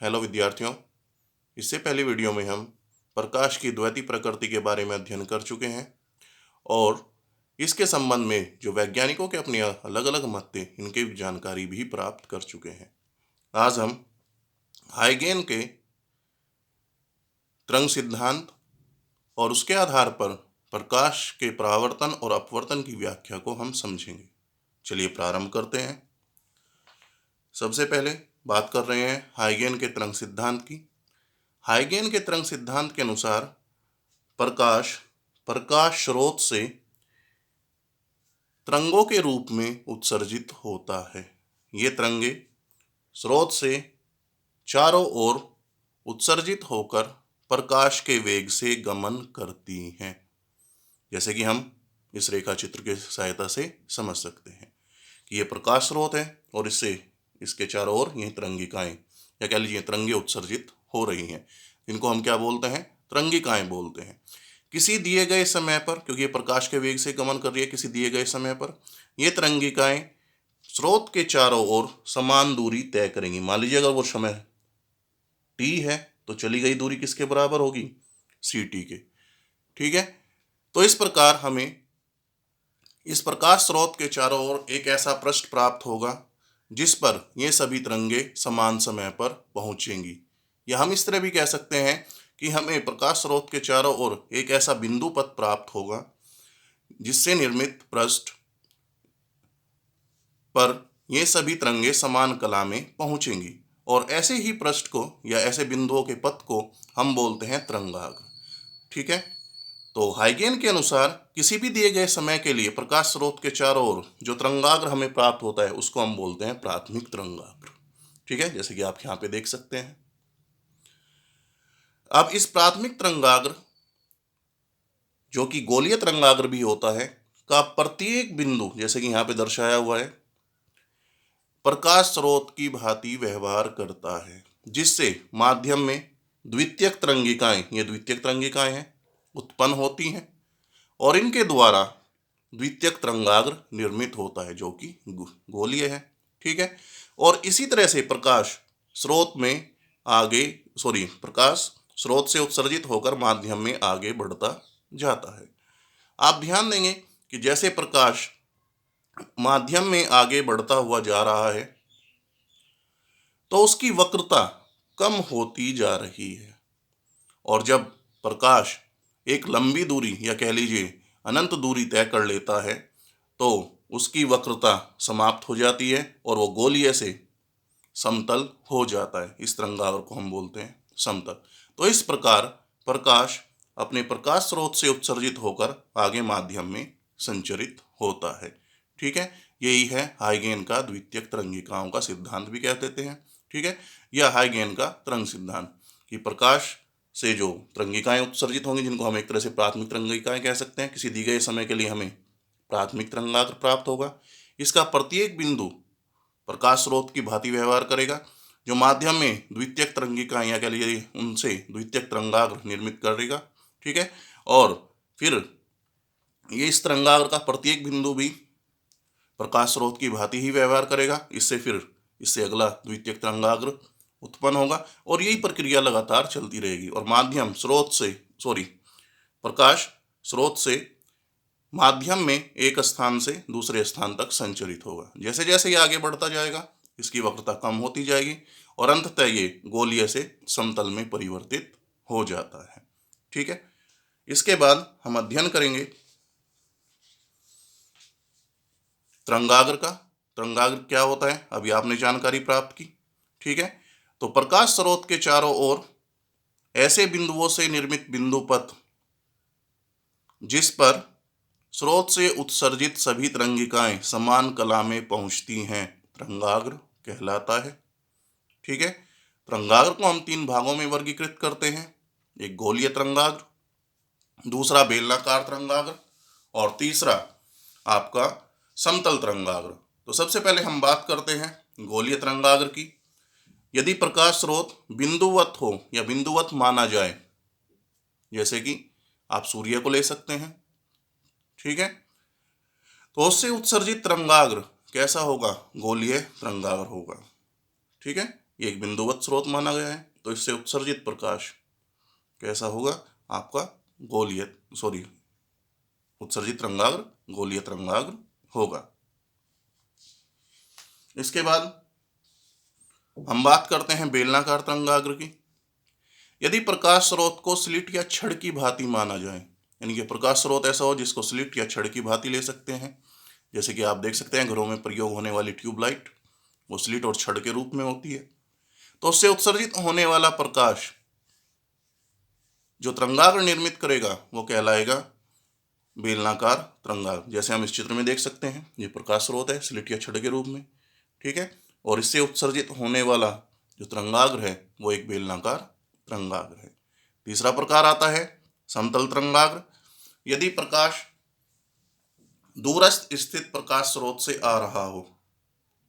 Hello विद्यार्थियों, इससे पहले वीडियो में हम प्रकाश की द्वैती प्रकृति के बारे में अध्ययन कर चुके हैं और इसके संबंध में जो वैज्ञानिकों के अपने अलग अलग मत थे इनकी जानकारी भी प्राप्त कर चुके हैं। आज हम हाइगेन के तरंग सिद्धांत और उसके आधार पर प्रकाश के परावर्तन और अपवर्तन की व्याख्या को हम समझेंगे। चलिए प्रारंभ करते हैं। सबसे पहले बात कर रहे हैं हाइगेन के तरंग सिद्धांत की। हाइगेन के तरंग सिद्धांत के अनुसार प्रकाश स्रोत से तरंगों के रूप में उत्सर्जित होता है। ये तरंगे स्रोत से चारों ओर उत्सर्जित होकर प्रकाश के वेग से गमन करती हैं। जैसे कि हम इस रेखा चित्र के सहायता से समझ सकते हैं कि ये प्रकाश स्रोत है और इसके चारों ओर ये तरंगिकाएं या कह लीजिए तरंगे उत्सर्जित हो रही हैं, जिनको हम क्या बोलते हैं, तरंगिकाएं बोलते हैं। किसी दिए गए समय पर, क्योंकि ये प्रकाश के वेग से गमन कर रही है, किसी दिए गए समय पर ये तरंगिकाएं स्रोत के चारों ओर समान दूरी तय करेंगी। मान लीजिए अगर वो समय t है तो चली गई दूरी किसके बराबर होगी, ct के। ठीक है, तो इस प्रकार हमें इस प्रकाश स्रोत के चारों ओर एक ऐसा पृष्ठ प्राप्त होगा जिस पर ये सभी तरंगे समान समय पर पहुंचेंगी। या हम इस तरह भी कह सकते हैं कि हमें प्रकाश स्रोत के चारों ओर एक ऐसा बिंदु पथ प्राप्त होगा जिससे निर्मित पृष्ठ पर ये सभी तरंगे समान कला में पहुंचेंगी, और ऐसे ही पृष्ठ को या ऐसे बिंदुओं के पथ को हम बोलते हैं तरंगाग्र। ठीक है, तो हाइगेन के अनुसार किसी भी दिए गए समय के लिए प्रकाश स्रोत के चारों ओर जो तरंगाग्र हमें प्राप्त होता है उसको हम बोलते हैं प्राथमिक तरंगाग्र। ठीक है, जैसे कि आप यहाँ पे देख सकते हैं। अब इस प्राथमिक तरंगाग्र, जो कि गोलीय तरंगाग्र भी होता है, का प्रत्येक बिंदु जैसे कि यहाँ पे दर्शाया हुआ है प्रकाश स्रोत की भांति व्यवहार करता है, जिससे माध्यम में द्वितीयक तरंगिकाएं, ये द्वितीयक तरंगिकाएं हैं, उत्पन्न होती हैं और इनके द्वारा द्वितीयक तरंगाग्र निर्मित होता है जो कि गोलीय है। ठीक है, और इसी तरह से प्रकाश स्रोत से उत्सर्जित होकर माध्यम में आगे बढ़ता जाता है। आप ध्यान देंगे कि जैसे प्रकाश माध्यम में आगे बढ़ता हुआ जा रहा है तो उसकी वक्रता कम होती जा रही है, और जब प्रकाश एक लंबी दूरी या कह लीजिए अनंत दूरी तय कर लेता है तो उसकी वक्रता समाप्त हो जाती है और वो गोलीय से समतल हो जाता है। इस तरंगाग्र को हम बोलते हैं समतल। तो इस प्रकार प्रकाश अपने प्रकाश स्रोत से उत्सर्जित होकर आगे माध्यम में संचरित होता है। ठीक है, यही है हाइगेन का द्वितीयक तरंगिकाओं का सिद्धांत भी कह देते हैं। ठीक है, यह हाइगेन का तरंग सिद्धांत कि प्रकाश से जो तरंगिकाएं उत्सर्जित होंगी, जिनको हम एक तरह से प्राथमिक तरंगिकाएं कह सकते हैं, किसी दी गए समय के लिए हमें प्राथमिक तरंगाग्र प्राप्त होगा। इसका प्रत्येक बिंदु प्रकाश स्रोत की भांति व्यवहार करेगा, जो माध्यम में द्वितीयक तरंगिकाएं या कह लीजिए उनसे द्वितीयक तरंगाग्र निर्मित करेगा। ठीक है, और फिर ये इस तरंगाग्र का प्रत्येक बिंदु भी प्रकाश स्रोत की भांति ही व्यवहार करेगा। इससे अगला द्वितीयक तरंगाग्र उत्पन्न होगा और यही प्रक्रिया लगातार चलती रहेगी और प्रकाश स्रोत से माध्यम में एक स्थान से दूसरे स्थान तक संचरित होगा। जैसे जैसे ये आगे बढ़ता जाएगा इसकी वक्रता कम होती जाएगी और अंततः ये गोलीय से समतल में परिवर्तित हो जाता है। ठीक है, इसके बाद हम अध्ययन करेंगे तरंगाग्र का। तरंगाग्र क्या होता है, अभी आपने जानकारी प्राप्त की। ठीक है, तो प्रकाश स्रोत के चारों ओर ऐसे बिंदुओं से निर्मित बिंदु पथ जिस पर स्रोत से उत्सर्जित सभी तरंगिकाएं समान कला में पहुंचती हैं तरंगाग्र कहलाता है। ठीक है, तरंगाग्र को हम 3 भागों में वर्गीकृत करते हैं, एक गोलीय तरंगाग्र, दूसरा बेलनाकार तरंगाग्र और तीसरा आपका समतल तरंगाग्र। तो सबसे पहले हम बात करते हैं गोलीय तरंगाग्र की। यदि प्रकाश स्रोत बिंदुवत हो या बिंदुवत माना जाए, जैसे कि आप सूर्य को ले सकते हैं, ठीक है, तो उससे उत्सर्जित तरंगाग्र कैसा होगा, गोलीय तरंगाग्र होगा। ठीक है, ये एक बिंदुवत स्रोत माना गया है, तो इससे उत्सर्जित प्रकाश कैसा होगा आपका उत्सर्जित तरंगाग्र गोलीय तरंगाग्र होगा। इसके बाद हम बात करते हैं बेलनाकार तरंगाग्र की। यदि प्रकाश स्रोत को स्लिट या छड़ की भांति माना जाए, यानी कि प्रकाश स्रोत ऐसा हो जिसको स्लिट या छड़ की भांति ले सकते हैं, जैसे कि आप देख सकते हैं घरों में प्रयोग होने वाली ट्यूबलाइट, वो स्लिट और छड़ के रूप में होती है, तो उससे उत्सर्जित होने वाला प्रकाश जो तरंगाग्र निर्मित करेगा वो कहलाएगा बेलनाकार तरंगाग्र। जैसे हम इस चित्र में देख सकते हैं, ये प्रकाश स्रोत है स्लिट या छड़ के रूप में, ठीक है, और इससे उत्सर्जित होने वाला जो तरंगाग्र है वो एक बेलनाकार तरंगाग्र है। तीसरा प्रकार आता है समतल तरंगाग्र। यदि प्रकाश दूरस्थ स्थित प्रकाश स्रोत से आ रहा हो,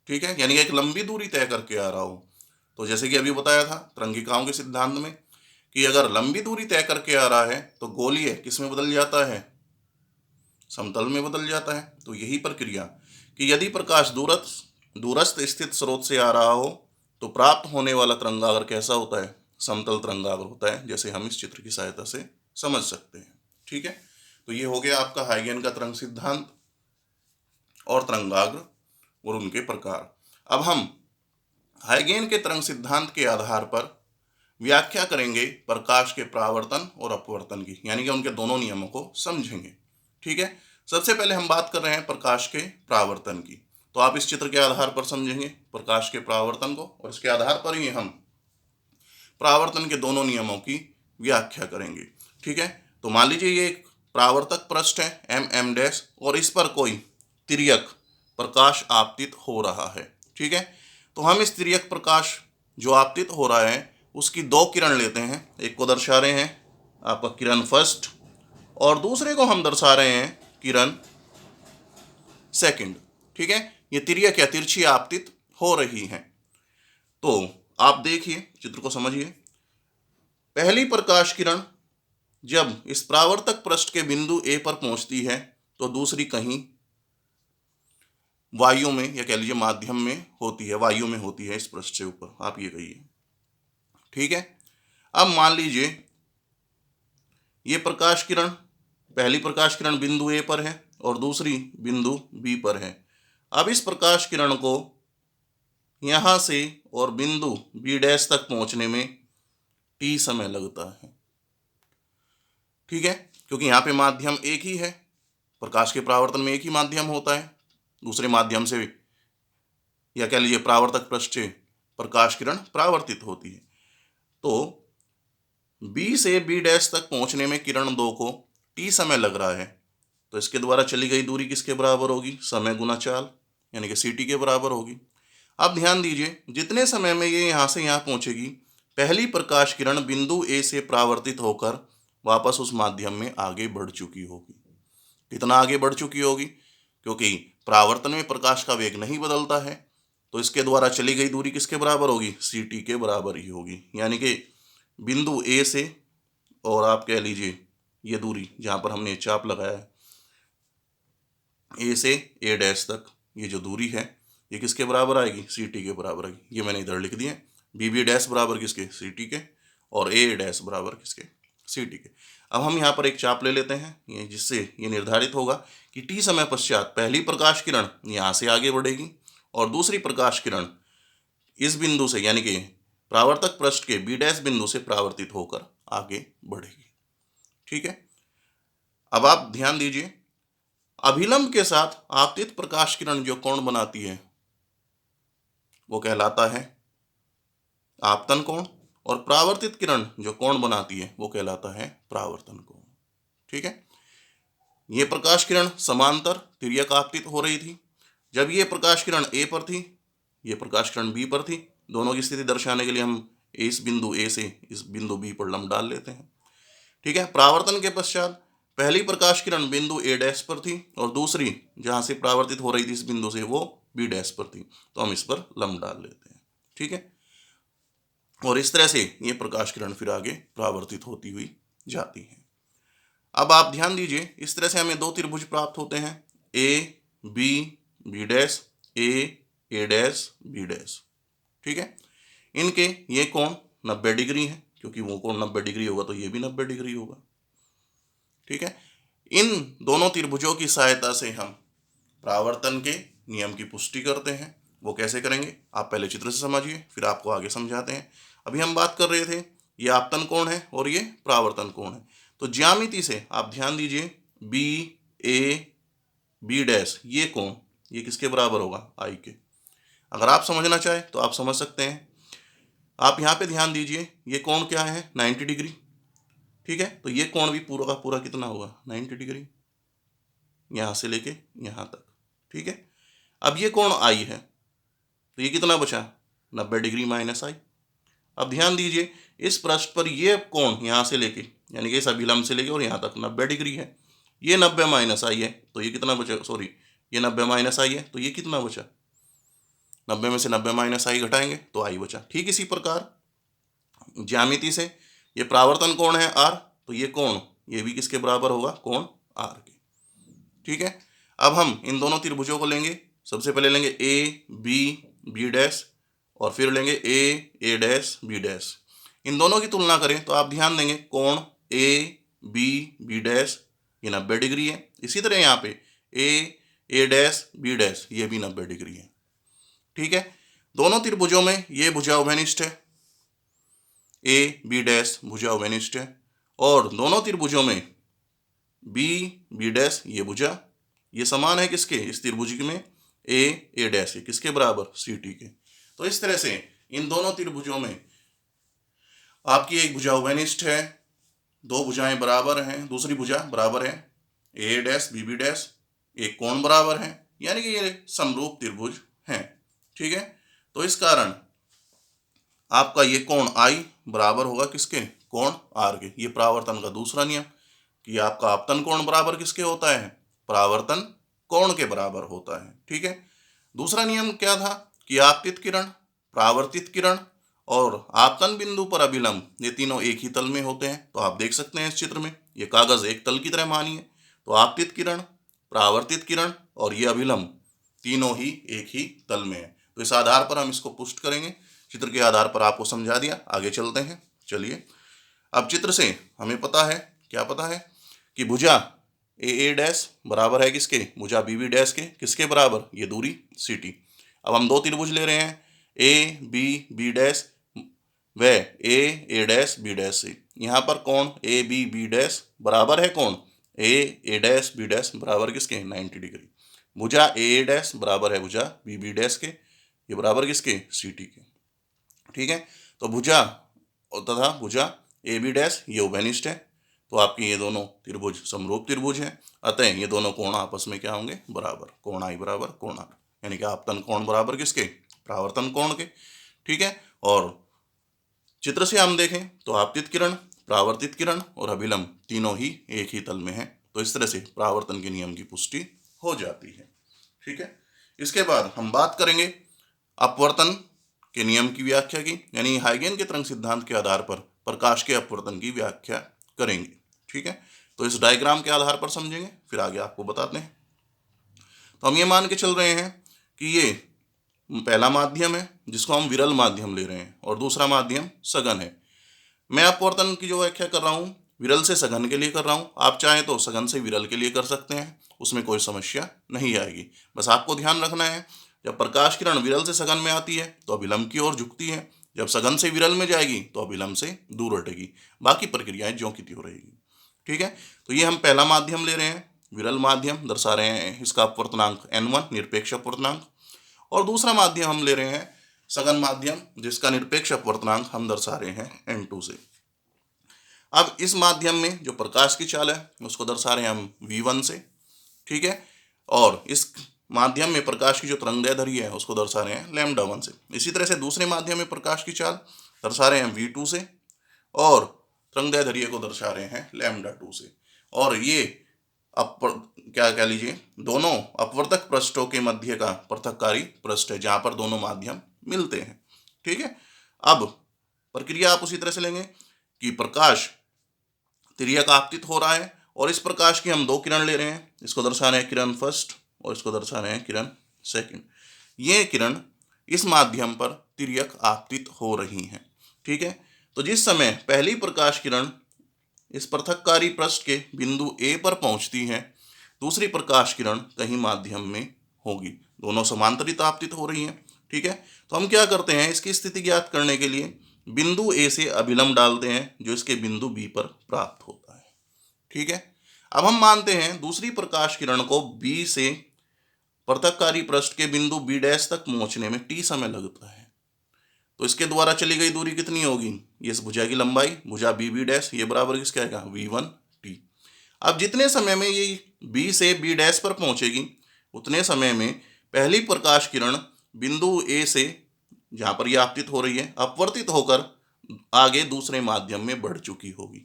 ठीक है, यानी एक लंबी दूरी तय करके आ रहा हो, तो जैसे कि अभी बताया था तरंगिकाओं के सिद्धांत में कि अगर लंबी दूरी तय करके आ रहा है तो गोलीय किस में बदल जाता है, समतल में बदल जाता है। तो यही प्रक्रिया कि यदि प्रकाश दूरस्थ स्थित स्रोत से आ रहा हो तो प्राप्त होने वाला तरंगाग्र कैसा होता है, समतल तरंगाग्र होता है, जैसे हम इस चित्र की सहायता से समझ सकते हैं, ठीक है। तो ये हो गया आपका हाइगेन का तरंग सिद्धांत और तरंगाग्र और उनके प्रकार। अब हम हाइगेन के तरंग सिद्धांत के आधार पर व्याख्या करेंगे प्रकाश के परावर्तन और अपवर्तन की, यानी कि उनके दोनों नियमों को समझेंगे, ठीक है। सबसे पहले हम बात कर रहे हैं प्रकाश के परावर्तन की, तो आप इस चित्र के आधार पर समझेंगे प्रकाश के परावर्तन को, और इसके आधार पर ही हम परावर्तन के दोनों नियमों की व्याख्या करेंगे, ठीक है। तो मान लीजिए ये एक परावर्तक पृष्ठ है एम डैश, और इस पर कोई तिर्यक प्रकाश आपतित हो रहा है, ठीक है। तो हम इस तिर्यक प्रकाश जो आपतित हो रहा है उसकी दो किरण लेते हैं, एक को दर्शा रहे हैं आपका किरण फर्स्ट और दूसरे को हम दर्शा रहे हैं किरण सेकंड, ठीक है। ये तिर्यक या तिरछी आपतित हो रही हैं। तो आप देखिए चित्र को समझिए, पहली प्रकाश किरण जब इस परावर्तक पृष्ठ के बिंदु ए पर पहुंचती है तो दूसरी कहीं वायु में या कह लीजिए माध्यम में होती है, वायु में होती है इस पृष्ठ से ऊपर, आप ये कहिए, ठीक है। अब मान लीजिए ये प्रकाश किरण, पहली प्रकाश किरण बिंदु ए पर है और दूसरी बिंदु बी पर है। अब इस प्रकाश किरण को यहाँ से और बिंदु बी डैश तक पहुंचने में टी समय लगता है, ठीक है, क्योंकि यहाँ पे माध्यम एक ही है, प्रकाश के परावर्तन में एक ही माध्यम होता है, दूसरे माध्यम से या कह लीजिए परावर्तक पृष्ठ से प्रकाश किरण परावर्तित होती है। तो बी से बी डैश तक पहुंचने में किरण दो को टी समय लग रहा है, तो इसके द्वारा चली गई दूरी किसके बराबर होगी, समय गुना चाल, यानी कि सी टी के बराबर होगी। अब ध्यान दीजिए जितने समय में ये यहाँ से यहाँ पहुंचेगी, पहली प्रकाश किरण बिंदु ए से परावर्तित होकर वापस उस माध्यम में आगे बढ़ चुकी होगी। कितना आगे बढ़ चुकी होगी, क्योंकि परावर्तन में प्रकाश का वेग नहीं बदलता है, तो इसके द्वारा चली गई दूरी किसके बराबर होगी, सी टी के बराबर ही होगी। यानी कि बिंदु ए से और आप कह लीजिए ये दूरी जहाँ पर हमने चाप लगाया है ए से ए डैश तक, ये जो दूरी है ये किसके बराबर आएगी, सी टी के बराबर आएगी। ये मैंने इधर लिख दिया, बी बी डैश बराबर किसके, सी टी के, और ए डैश बराबर किसके, सी टी के। अब हम यहाँ पर एक चाप ले लेते हैं, ये जिससे ये निर्धारित होगा कि टी समय पश्चात पहली प्रकाश किरण यहाँ से आगे बढ़ेगी और दूसरी प्रकाश किरण इस बिंदु से यानी कि परावर्तक पृष्ठ के बी डैश बिंदु से परावर्तित होकर आगे बढ़ेगी, ठीक है। अब आप ध्यान दीजिए, अभिलंब के साथ आपतित प्रकाश किरण जो कोण बनाती है वो कहलाता है आपतन कोण, और परावर्तित किरण जो कोण बनाती है वो कहलाता है परावर्तन कोण, ठीक है। ये प्रकाश किरण समांतर तिर्यक आपतित हो रही थी। जब ये प्रकाश किरण ए पर थी, ये प्रकाश किरण बी पर थी, दोनों की स्थिति दर्शाने के लिए हम इस बिंदु ए से इस बिंदु बी पर लंब डाल लेते हैं, ठीक है। परावर्तन के पश्चात पहली प्रकाश किरण बिंदु ए डैश पर थी और दूसरी जहां से परावर्तित हो रही थी इस बिंदु से वो बी डैश पर थी, तो हम इस पर लंब डाल लेते हैं, ठीक है। और इस तरह से ये प्रकाश किरण फिर आगे परावर्तित होती हुई जाती है। अब आप ध्यान दीजिए, इस तरह से हमें दो त्रिभुज प्राप्त होते हैं, A B B dash, A dash B dash, ठीक है। इनके ये कोण 90 डिग्री है, क्योंकि वो कोण 90 डिग्री होगा तो ये भी 90 डिग्री होगा। ठीक है, इन दोनों त्रिभुजों की सहायता से हम परावर्तन के नियम की पुष्टि करते हैं। वो कैसे करेंगे, आप पहले चित्र से समझिए, फिर आपको आगे समझाते हैं। अभी हम बात कर रहे थे, ये आपतन कोण है और ये परावर्तन कोण है। तो ज्यामिति से आप ध्यान दीजिए, बी ए बी डैश, ये कोण ये किसके बराबर होगा, आई के। अगर आप समझना चाहें तो आप समझ सकते हैं। आप यहाँ पे ध्यान दीजिए, ये कोण क्या है, 90 डिग्री। ठीक है, तो ये कोण भी पूरा का पूरा कितना होगा, 90 डिग्री, यहाँ से लेके यहाँ तक। ठीक है, अब ये कोण आई है, तो ये कितना बचा, 90 डिग्री माइनस आई। अब ध्यान दीजिए, इस पृष्ठ पर ये कोण यहाँ से लेके, यानी कि इस अभिलंब से लेके और यहाँ तक 90 डिग्री है। ये 90 माइनस आई है, तो ये कितना बचा, सॉरी ये 90 माइनस आई है, तो ये कितना बचा, 90 में से 90 माइनस आई घटाएंगे तो आई बचा। ठीक इसी प्रकार ज्यामिति से ये परावर्तन कोण है आर, तो ये कोण ये भी किसके बराबर होगा, कोण आर के। ठीक है, अब हम इन दोनों त्रिभुजों को लेंगे। सबसे पहले लेंगे ए बी डैश और फिर लेंगे ए डैश बी डैश। इन दोनों की तुलना करें तो आप ध्यान देंगे, कोण ए बी डैश ये 90 डिग्री है। इसी तरह यहाँ पे ए डैश बी डैश ये भी 90 डिग्री है। ठीक है, दोनों त्रिभुजों में ये भुजा उभयनिष्ठ है, ए बी डैश भुजा उभयनिष्ठ है, और दोनों त्रिभुजों में बी डैश ये भुजा ये समान है किसके, इस त्रिभुज में ए डैश ये किसके बराबर, सी टी के। तो इस तरह से इन दोनों त्रिभुजों में आपकी एक भुजा उभयनिष्ठ है, दो भुजाएं बराबर हैं, दूसरी भुजा बराबर है, ए डैश बी डैश, एक कोण बराबर है, यानी कि ये समरूप त्रिभुज हैं। ठीक है, तो इस कारण आपका ये कोण आई बराबर होगा किसके, कोण आर के। ये परावर्तन का दूसरा नियम कि आपका आपतन कोण बराबर किसके होता है, परावर्तन कोण के बराबर होता है। ठीक है, दूसरा नियम क्या था कि आपतित किरण, परावर्तित किरण और आपतन बिंदु पर अभिलंब ये तीनों एक ही तल में होते हैं। तो आप देख सकते हैं इस चित्र में, ये कागज एक तल की तरह मानिए, तो आपतित किरण, परावर्तित किरण और ये अभिलंब तीनों ही एक ही तल में है। तो इस आधार पर हम इसको पुष्ट करेंगे। चित्र के आधार पर आपको समझा दिया, आगे चलते हैं। चलिए, अब चित्र से हमें पता है, क्या पता है कि भुजा ए डैश बराबर है किसके, भुजा बी डैश के, किसके बराबर, ये दूरी सी टी। अब हम दो त्रिभुज ले रहे हैं, ए बी डैश व ए डैश बी डैश से। यहाँ पर कोण ए बी डैश बराबर है कोण ए डैश बी डैश बराबर किसके, 90 डिग्री। भुजा ए डैश बराबर है भुजा बी डैश के, ये बराबर किसके, सी टी के। ठीक है, तो भुजा तथा भुजा ए बी डैश ये उभयनिष्ठ है, तो आपके ये दोनों त्रिभुज समरूप त्रिभुज हैं। अतः ये दोनों कोण आपस में क्या होंगे, बराबर, कोण आई बराबर कोण आर, यानी कि आपतन कोण बराबर किसके, परावर्तन कोण के। ठीक है, और चित्र से हम देखें तो आपतित किरण, परावर्तित किरण और अभिलंब तीनों ही एक ही तल में है। तो इस तरह से परावर्तन के नियम की पुष्टि हो जाती है। ठीक है, इसके बाद हम बात करेंगे अपवर्तन के नियम की व्याख्या की, यानी हाइगेन के तरंग सिद्धांत के आधार पर प्रकाश के अपवर्तन की व्याख्या करेंगे। ठीक है, तो इस डायग्राम के आधार पर समझेंगे, फिर आगे आपको बताते हैं। तो हम ये मान के चल रहे हैं कि ये पहला माध्यम है जिसको हम विरल माध्यम ले रहे हैं, और दूसरा माध्यम सघन है। मैं अपवर्तन की जो व्याख्या कर रहा हूँ विरल से सघन के लिए कर रहा हूँ, आप चाहें तो सघन से विरल के लिए कर सकते हैं, उसमें कोई समस्या नहीं आएगी। बस आपको ध्यान रखना है, जब प्रकाश किरण विरल से सघन में आती है तो अभिलंब की ओर झुकती है, जब सघन से विरल में जाएगी तो अभिलंब से दूर हटेगी, बाकी प्रक्रियाएं ज्यों की त्यों रहेगी। ठीक है, तो ये हम पहला माध्यम ले रहे हैं, विरल माध्यम दर्शा रहे हैं, इसका अपवर्तनांक n1 निरपेक्ष अपवर्तनांक, और दूसरा माध्यम हम ले रहे हैं सघन माध्यम, जिसका निरपेक्ष अपवर्तनांक हम दर्शा रहे हैं n2 से। अब इस माध्यम में जो प्रकाश की चाल है उसको दर्शा रहे हैं हम v1 से। ठीक है, और इस माध्यम में प्रकाश की जो तरंगदैर्ध्य है उसको दर्शा रहे हैं λ1 से। इसी तरह से दूसरे माध्यम में प्रकाश की चाल दर्शा रहे हैं v2 से, और तरंगदैर्ध्य को दर्शा रहे हैं λ2 से। और ये क्या कह लीजिए, दोनों अपवर्तक पृष्ठों के मध्य का पृथककारी पृष्ठ है, जहां पर दोनों माध्यम मिलते हैं। ठीक है, अब प्रक्रिया आप उसी तरह से लेंगे कि प्रकाश तिर्यक आपतित हो रहा है, और इस प्रकाश की हम दो किरण ले रहे हैं, इसको दर्शा रहे हैं किरण फर्स्ट और इसको दर्शा रहे हैं किरण सेकंड। ये किरण इस माध्यम पर तिर्यक आपतित हो रही हैं। ठीक है, तो जिस समय पहली प्रकाश किरण इस पृथककारी पृष्ठ के बिंदु ए पर पहुंचती है, दूसरी प्रकाश किरण कहीं माध्यम में होगी, दोनों समांतरित आपतित हो रही हैं। ठीक है, तो हम क्या करते हैं, इसकी स्थिति ज्ञात करने के लिए बिंदु ए से अभिलंब डालते हैं जो इसके बिंदु बी पर प्राप्त होता है। ठीक है, अब हम मानते हैं दूसरी प्रकाश किरण को बी से पृथककारी पृष्ठ के बिंदु बी डैश तक पहुंचने में टी समय लगता है, तो इसके द्वारा चली गई दूरी कितनी होगी, ये इस भुजा की लंबाई, भुजा बी बी डैश, ये बराबर किसका आएगा, v1t। अब जितने समय में ये बी से बी डैश पर पहुंचेगी उतने समय में पहली प्रकाश किरण बिंदु ए से, जहां पर यह आपतित हो रही है, अपवर्तित होकर आगे दूसरे माध्यम में बढ़ चुकी होगी।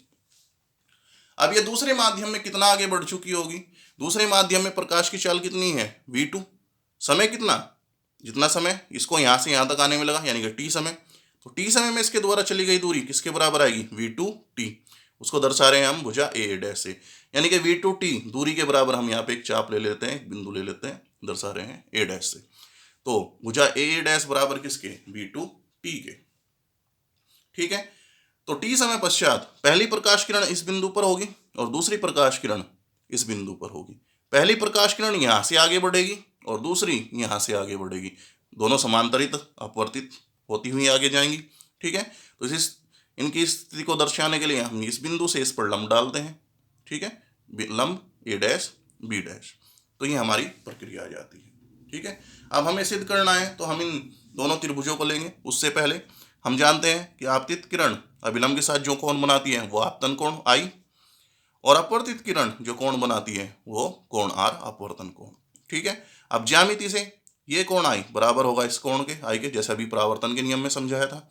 अब ये दूसरे माध्यम में कितना आगे बढ़ चुकी होगी, दूसरे माध्यम में प्रकाश की चाल कितनी है, v2। समय कितना, जितना समय इसको यहाँ से यहाँ तक आने में लगा, यानी कि टी समय, तो टी समय में इसके द्वारा चली गई दूरी किसके बराबर आएगी, v2t। उसको दर्शा रहे हैं हम भुजा ए डैश से, यानी कि v2t दूरी के बराबर हम यहाँ पे एक चाप ले लेते हैं, एक बिंदु ले लेते हैं, दर्शा रहे हैं ए डैश से। तो भुजा ए डैश बराबर किसके, v2t के। ठीक है, तो टी समय पश्चात पहली प्रकाश किरण इस बिंदु पर होगी और दूसरी प्रकाश किरण इस बिंदु पर होगी। पहली प्रकाश किरण यहाँ से आगे बढ़ेगी और दूसरी यहाँ से आगे बढ़ेगी, दोनों समांतरित अपवर्तित होती हुई आगे जाएंगी। ठीक है, तो इस इनकी स्थिति को दर्शाने के लिए हम इस बिंदु से इस पर लंब डालते हैं। ठीक है, लंब ए डैश बी डैश, तो ये हमारी प्रक्रिया आ जाती है। ठीक है, अब हमें सिद्ध करना है तो हम इन दोनों त्रिभुजों को लेंगे। उससे पहले हम जानते हैं कि आपतित किरण अभिलंब के साथ जो कोण बनाती है वो आपतन कोण आई, और अपवर्तित किरण जो कोण बनाती है वो कोण आर, अपवर्तन कोण। ठीक है, अब ज्यामिति से ये कोण आई बराबर होगा इस कोण के, आई के, जैसे अभी परावर्तन के नियम में समझाया था,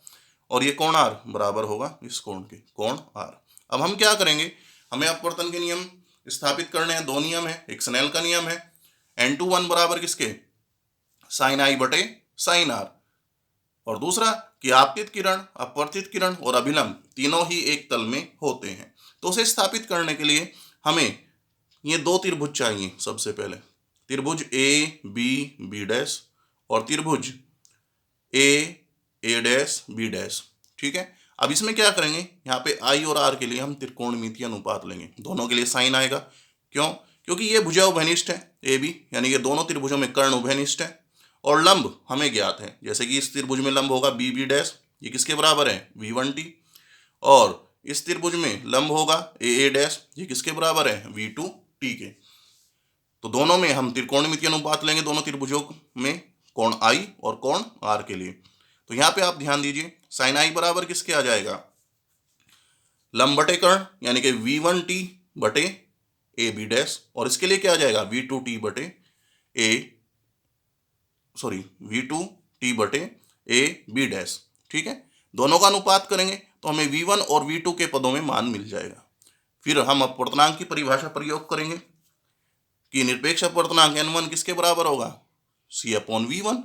और ये कोण आर बराबर होगा इस कोण के, कोण आर। अब हम क्या करेंगे, हमें अपवर्तन के नियम स्थापित करने हैं। दो नियम है, एक स्नेल का नियम है, n21 बराबर किसके, साइन आई बटे साइन आर, और दूसरा कि आपतित किरण, अपवर्तित किरण और अभिलंब तीनों ही एक तल में होते हैं। तो उसे स्थापित करने के लिए हमें ये दो त्रिभुज चाहिए। सबसे पहले त्रिभुज ए बी बी डैश और त्रिभुज ए डैश बी डैश। ठीक है, अब इसमें क्या करेंगे, यहाँ पे आई और आर के लिए हम त्रिकोणमितीय अनुपात लेंगे, दोनों के लिए साइन आएगा। क्यों, क्योंकि ये भुजा उभयनिष्ठ है ए बी, यानी कि दोनों त्रिभुजों में कर्ण उभयनिष्ठ है, और लंब हमें ज्ञात है, जैसे कि इस त्रिभुज में लंब होगा बी बी डैश, ये किसके बराबर है, v1t, और इस त्रिभुज में लंब होगा ए डैश, ये किसके बराबर है, v2t के। तो दोनों में हम त्रिकोणमितीय अनुपात लेंगे, दोनों त्रिभुजों में कोण आई और कोण आर के लिए। तो यहाँ पे आप ध्यान दीजिए, साइन आई बराबर किसके आ जाएगा, लंब बटे कर्ण, यानी कि v1t बटे ए बी डैश, और इसके लिए क्या आ जाएगा, v2t बटे v2t बटे ए बी डैश। ठीक है, दोनों का अनुपात करेंगे तो हमें v1 और v2 के पदों में मान मिल जाएगा। फिर हम अपवर्तनांक की परिभाषा प्रयोग करेंगे कि निरपेक्ष अपवर्तनांक n1 किसके बराबर होगा, c/v1,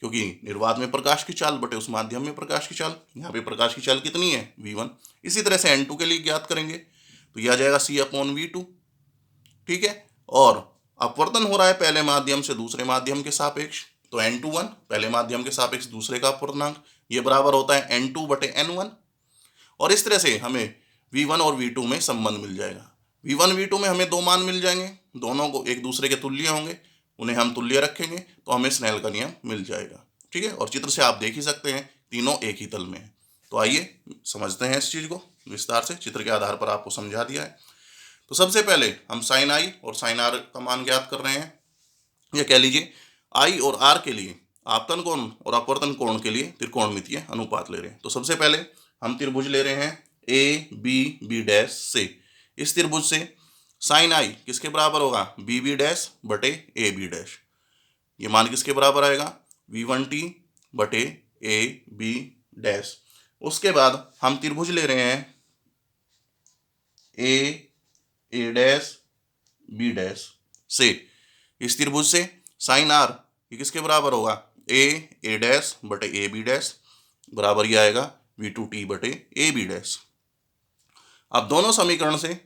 क्योंकि निर्वात में प्रकाश की चाल बटे उस माध्यम में प्रकाश की चाल, यहाँ पे प्रकाश की चाल कितनी है, v1। इसी तरह से n2 के लिए ज्ञात करेंगे तो यह आ जाएगा c/v2। ठीक है, और अपवर्तन हो रहा है पहले माध्यम से दूसरे माध्यम के सापेक्ष, तो n21 पहले माध्यम के सापेक्ष दूसरे का अपवर्तनांक, ये बराबर होता है n2 बटे n1, और इस तरह से हमें v1 और v2 में संबंध मिल जाएगा। v1 v2 में हमें दो मान मिल जाएंगे, दोनों को एक दूसरे के तुल्य होंगे, उन्हें हम तुल्य रखेंगे तो हमें स्नेल का नियम मिल जाएगा। ठीक है, और चित्र से आप देख ही सकते हैं तीनों एक ही तल में है। तो आइए समझते हैं इस चीज़ को विस्तार से, चित्र के आधार पर आपको समझा दिया है। तो सबसे पहले हम साइन आई और साइन आर का मान ज्ञात कर रहे हैं, या कह लीजिए आई और आर के लिए आपतन कोण और अपवर्तन कोण के लिए त्रिकोणमितीय अनुपात ले रहे हैं। तो सबसे पहले हम त्रिभुज ले रहे हैं ए बी बी डैश से, इस त्रिभुज से साइन आई किसके बराबर होगा, बी बी डैश बटे ए बी डैश, ये मान किसके बराबर आएगा, v1t बटे ए बी डैश। उसके बाद हम त्रिभुज ले रहे हैं ए डैश बी डैश से, इस त्रिभुज से साइन आर ये किसके बराबर होगा, ए डैश बटे ए बी डैश, बराबर ये आएगा v2t बटे ए बी डैश। अब दोनों समीकरण से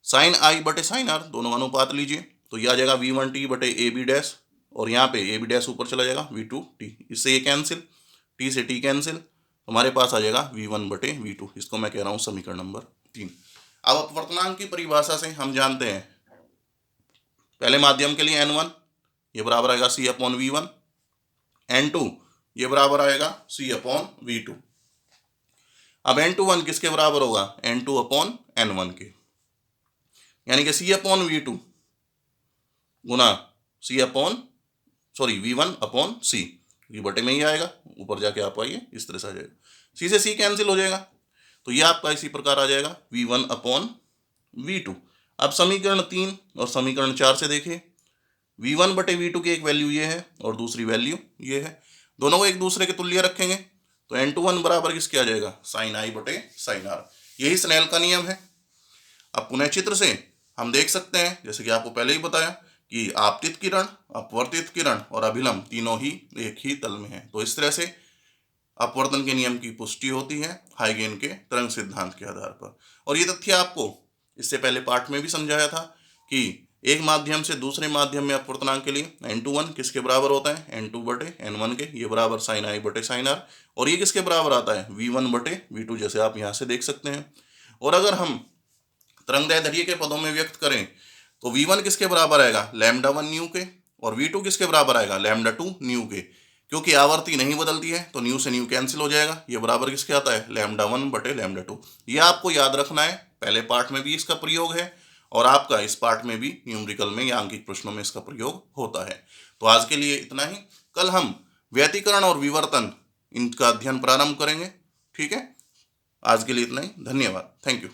साइन आई बटे साइन आर दोनों का अनुपात लीजिए, तो यह आ जाएगा v1t बटे ए बी डैश, और यहाँ पे ए बी डैश ऊपर चला जाएगा V2 T, इससे ये कैंसिल, T से T कैंसिल, हमारे पास आ जाएगा V1/V2। इसको मैं कह रहा हूँ समीकरण नंबर 3। अब अपवर्तनांक की परिभाषा से हम जानते हैं पहले माध्यम के लिए N1 ये बराबर आएगा C/V1, N2 ये बराबर आएगा C/V2। अब N21 किसके बराबर होगा? N2/N1 के, यानी कि C/V2 गुना V1/C, ये बटे में ही आएगा, ऊपर जाके आप आइए इस तरह से आ जाएगा, C से C कैंसिल हो जाएगा, तो ये आपका इसी प्रकार आ जाएगा V1/V2। अब समीकरण 3 और समीकरण 4 से देखिए, V1/V2 की एक वैल्यू ये है और दूसरी वैल्यू ये है, दोनों को एक दूसरे के तुल्य रखेंगे तो N21 बराबर किसके आ जाएगा? sin I/sin R। यही स्नेल का नियम है। अब पुनः चित्र से हम देख सकते हैं, जैसे कि आपको पहले ही बताया कि आपतित किरण, अपवर्तित किरण और अभिलंब तीनों ही एक ही तल में है। तो इस तरह से अपवर्तन के नियम की पुष्टि होती है हाइगेन के तरंग सिद्धांत के आधार पर। और ये तथ्य आपको इससे पहले पाठ में भी समझाया था कि एक माध्यम से दूसरे माध्यम में अपवर्तनांक के लिए N21 किसके बराबर होता है? N2/N1 के, ये बराबर sin I/sin R। और ये किसके बराबर आता है? V1/V2, जैसे आप यहाँ से देख सकते हैं। और अगर हम तरंगदैर्ध्य के पदों में व्यक्त करें तो V1 किसके बराबर आएगा? λ1 न्यू के, और V2 किसके बराबर आएगा? λ2 न्यू के। क्योंकि आवृत्ति नहीं बदलती है तो न्यू से न्यू कैंसिल हो जाएगा, ये बराबर किसके आता है? λ1/λ2। ये आपको याद रखना है, पहले पार्ट में भी इसका प्रयोग है और आपका इस पार्ट में भी न्यूमेरिकल में या अंकित प्रश्नों में इसका प्रयोग होता है। तो आज के लिए इतना ही, कल हम व्यतिकरण और विवर्तन इनका अध्ययन प्रारंभ करेंगे। ठीक है, आज के लिए इतना ही, धन्यवाद, थैंक यू।